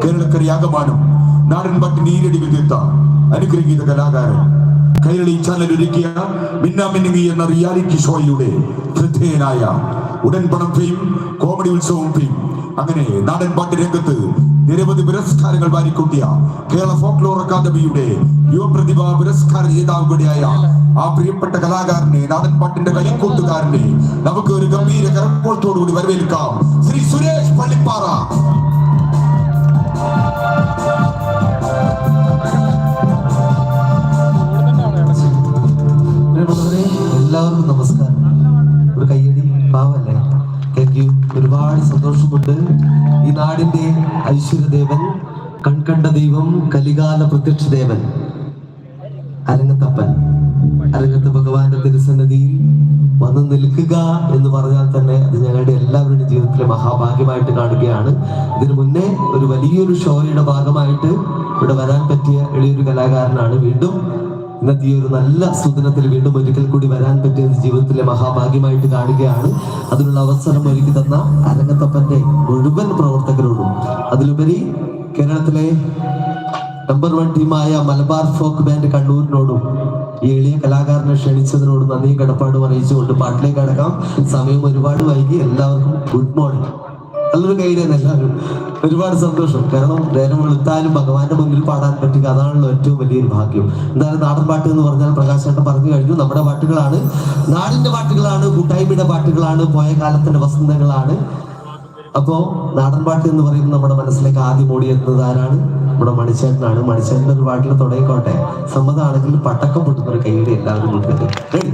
കേരളക്കരയാകമാനം നാടൻ പാട്ടിന് ഈരടി വിധിത്ത അനുഗ്രഹീത കലാകാരൻ കൈരളി ചാനൽ ഒരുക്കിയ മിന്നാമിന്നുങ്ങി എന്ന റിയാലിറ്റി ഷോയിലൂടെ ശ്രദ്ധേയനായ ഉടൻപണം ഫെയിം, കോമഡി ഉത്സവം ഫെയിം, അങ്ങനെ നാടൻ പാട്ട് രംഗത്ത് നിരവധി പുരസ്കാരങ്ങൾ വാരിക്കൂട്ടിയ കേരള ഫോക്ലോർ അക്കാദമിയുടെ യുവപ്രതിഭ പുരസ്കാര ജേതാവ് കൂടിയായ ആ പ്രിയപ്പെട്ട കലാകാരനെ, നാടൻ പാട്ടിന്റെ കളിക്കൂട്ടുകാരനെ നമുക്ക് ഒരു ഗംഭീര കരപ്പോളത്തോടുകൂടി വരവേൽക്കാം. ശ്രീ സുരേഷ് പള്ളിപ്പാറ. എല്ലാവർക്കും നമസ്കാരം. ഒരു കയ്യടി. പാവല്ലേ? Thank you. ഒരുപാട് സന്തോഷമുണ്ട്. ഈ നാടിന്റെ ഐശ്വര്യദേവൻ, കൺകണ്ട ദൈവം, കലികാല പ്രത്യക്ഷ ദേവൻ അരങ്ങത്തപ്പൻ, അരങ്ങത്ത് ഭഗവാന്റെ തിരുസന്നിധിയിൽ വന്ന് നിൽക്കുക എന്ന് പറഞ്ഞാൽ തന്നെ അത് ഞങ്ങളുടെ എല്ലാവരുടെയും ജീവിതത്തിലെ മഹാഭാഗ്യമായിട്ട് കാണുകയാണ്. ഇതിനു മുന്നേ ഒരു വലിയൊരു ഷോയുടെ ഭാഗമായിട്ട് ഇവിടെ വരാൻ പറ്റിയ എളിയൊരു കലാകാരനാണ്. വീണ്ടും ഇന്നത്തെ ഈ ഒരു നല്ല സുദിനത്തിൽ വീണ്ടും ഒരിക്കൽ കൂടി വരാൻ പറ്റിയത് ജീവിതത്തിലെ മഹാഭാഗ്യമായിട്ട് കാണുകയാണ്. അതിനുള്ള അവസരം ഒരുക്കി തന്ന അരങ്ങത്തപ്പന്റെ മുഴുവൻ പ്രവർത്തകരോടും, അതിലുപരി കേരളത്തിലെ നമ്പർ 1 ടീമായ മലബാർ ഫോക്ക് ബാൻഡ് കണ്ണൂരിനോടും ഈ എളിയ കലാകാരനെ ക്ഷണിച്ചതിനോട് നന്ദിയും കടപ്പാടും അറിയിച്ചുകൊണ്ട് പാട്ടിലേക്ക് അടക്കാം. സമയം ഒരുപാട് വൈകി. എല്ലാവർക്കും ഗുഡ് മോർണിംഗ്. നല്ലൊരു കൈഡാണ് എല്ലാവരും. ഒരുപാട് സന്തോഷം. കാരണം നേരം വെളുത്താലും ഭഗവാന്റെ മുന്നിൽ പാടാൻ പറ്റുക, അതാണല്ലോ ഏറ്റവും വലിയൊരു ഭാഗ്യം. എന്തായാലും നാടൻ പാട്ട് എന്ന് പറഞ്ഞാൽ പ്രകാശേട്ടൻ പറഞ്ഞു കഴിഞ്ഞു. നമ്മുടെ പാട്ടുകളാണ്, നാടിന്റെ പാട്ടുകളാണ്, കൂട്ടായ്മയുടെ പാട്ടുകളാണ്, പോയ കാലത്തിന്റെ വസന്തങ്ങളാണ്. അപ്പോ നാടൻ പാട്ട് എന്ന് പറയുമ്പോൾ നമ്മുടെ മനസ്സിലേക്ക് ആദ്യം ഓടിയെത്തുന്നത് ആരാണ്? നമ്മുടെ മണിച്ചേട്ടനാണ്. മണിച്ചേട്ടൻ്റെ ഒരു പാട്ടിൽ തുടങ്ങിക്കോട്ടെ. സമ്മതമാണെങ്കിൽ പട്ടക്കം പൊട്ടുന്ന ഒരു കൈയുടെ എല്ലാവരും കൊടുക്കട്ടെ. റെഡി?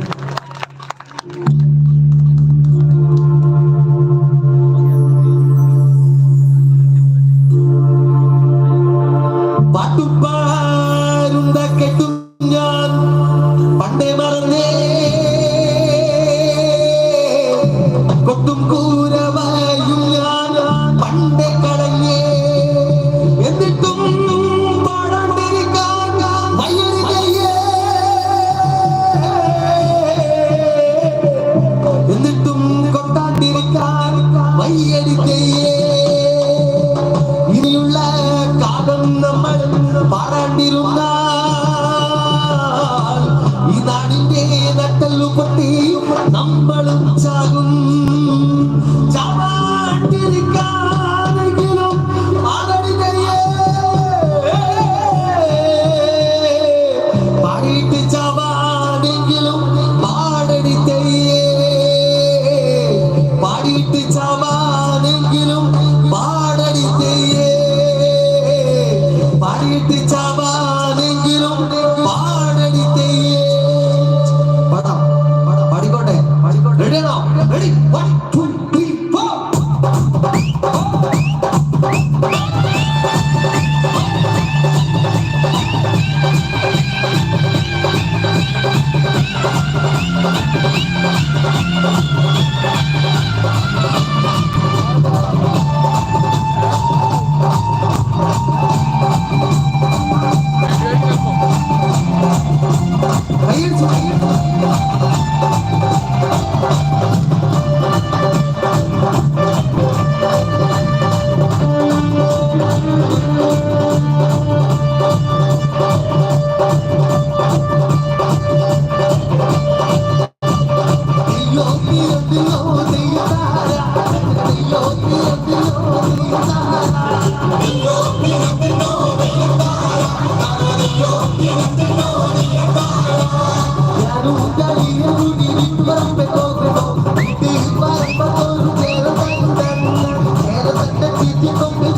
ഇനിയുള്ള കാലം നമ്മൾ പാടാണ്ടിരുന്ന ഈ നാടിന്റെ നട്ടല്ലു പൊട്ടി നമ്മളും ചാകും. ചാവാണ്ടിരിക്കാനെങ്കിലും പാടിയിട്ട് ചാവാനെങ്കിലും പാടടി തെയ്യേ, പാടിയിട്ട് ചാവാനെങ്കിലും പാടടി തെയ്യേ, പാടിയിട്ട് ചാവാനെങ്കിലും പാടടി തെയ്യേ. പാടാം, പാടിക്കോട്ടെ, പാടിക്കോട്ടെ. റെഡിയാണോ? റെഡി? 1 2 3 4. Don't be